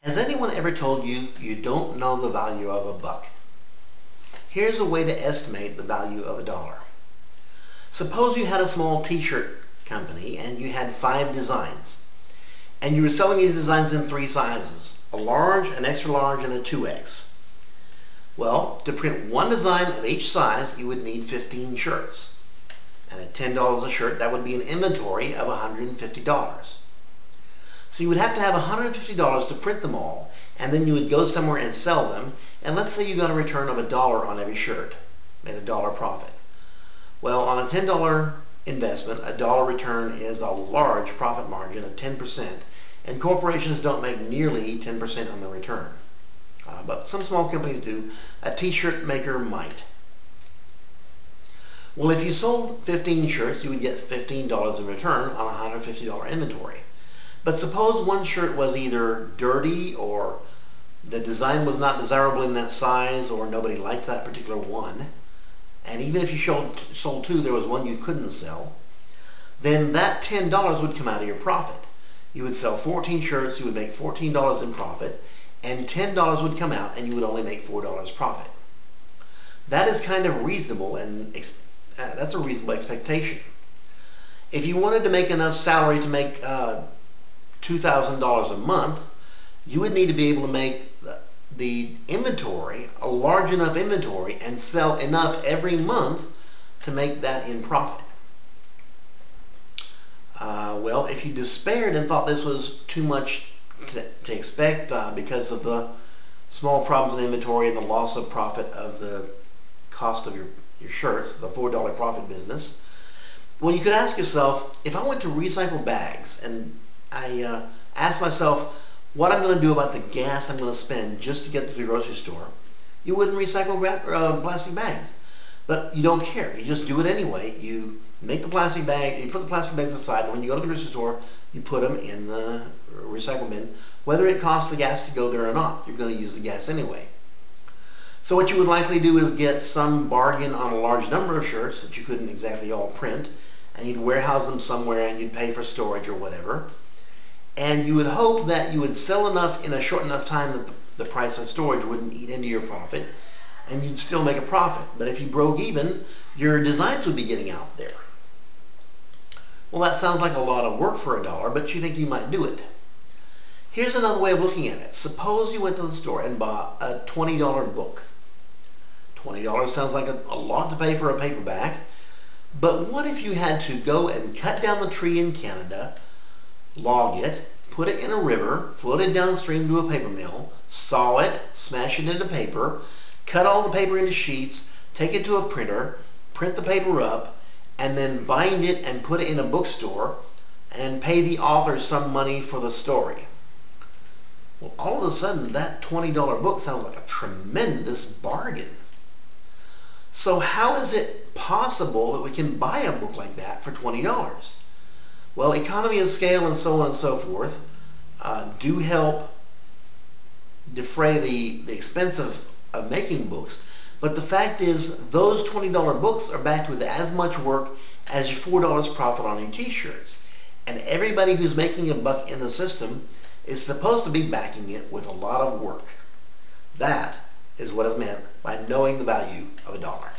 Has anyone ever told you you don't know the value of a buck? Here's a way to estimate the value of $1. Suppose you had a small t-shirt company and you had 5 designs. And you were selling these designs in 3 sizes, a large, an extra large, and a 2X. Well, to print one design of each size, you would need 15 shirts. And at $10 a shirt, that would be an inventory of $150. So you would have to have $150 to print them all, and then you would go somewhere and sell them, and let's say you got a return of $1 on every shirt, made $1 profit. Well, on a $10 investment, $1 return is a large profit margin of 10%, and corporations don't make nearly 10% on the return. But some small companies do. A t-shirt maker might. Well, if you sold 15 shirts, you would get $15 in return on a $150 inventory. But suppose one shirt was either dirty, or the design was not desirable in that size, or nobody liked that particular one, and even if you sold 2, there was one you couldn't sell, then that $10 would come out of your profit. You would sell 14 shirts, you would make $14 in profit, and $10 would come out, and you would only make $4 profit. That is kind of reasonable, and that's a reasonable expectation. If you wanted to make enough salary to make $2,000 a month, you would need to be able to make the inventory, a large enough inventory, and sell enough every month to make that in profit. Well, if you despaired and thought this was too much to expect because of the small problems in inventory and the loss of profit of the cost of your shirts, the $4 profit business, well, you could ask yourself, if I went to recycle bags and I asked myself what I'm going to do about the gas I'm going to spend just to get to the grocery store, you wouldn't recycle plastic bags. But you don't care. You just do it anyway. You make the plastic bag, you put the plastic bags aside, and when you go to the grocery store, you put them in the recycle bin. Whether it costs the gas to go there or not, you're going to use the gas anyway. So what you would likely do is get some bargain on a large number of shirts that you couldn't exactly all print, and you'd warehouse them somewhere and you'd pay for storage or whatever. And you would hope that you would sell enough in a short enough time that the price of storage wouldn't eat into your profit, and you'd still make a profit. But if you broke even, your designs would be getting out there. Well, that sounds like a lot of work for $1, but you think you might do it. Here's another way of looking at it. Suppose you went to the store and bought a $20 book. $20 sounds like a lot to pay for a paperback, but what if you had to go and cut down the tree in Canada, log it, put it in a river, float it downstream to a paper mill, saw it, smash it into paper, cut all the paper into sheets, take it to a printer, print the paper up, and then bind it and put it in a bookstore and pay the author some money for the story? Well, all of a sudden that $20 book sounds like a tremendous bargain. So how is it possible that we can buy a book like that for $20? Well, economy of scale and so on and so forth do help defray the expense of making books, but the fact is those $20 books are backed with as much work as your $4 profit on your t-shirts, and everybody who's making a buck in the system is supposed to be backing it with a lot of work. That is what is meant by knowing the value of $1.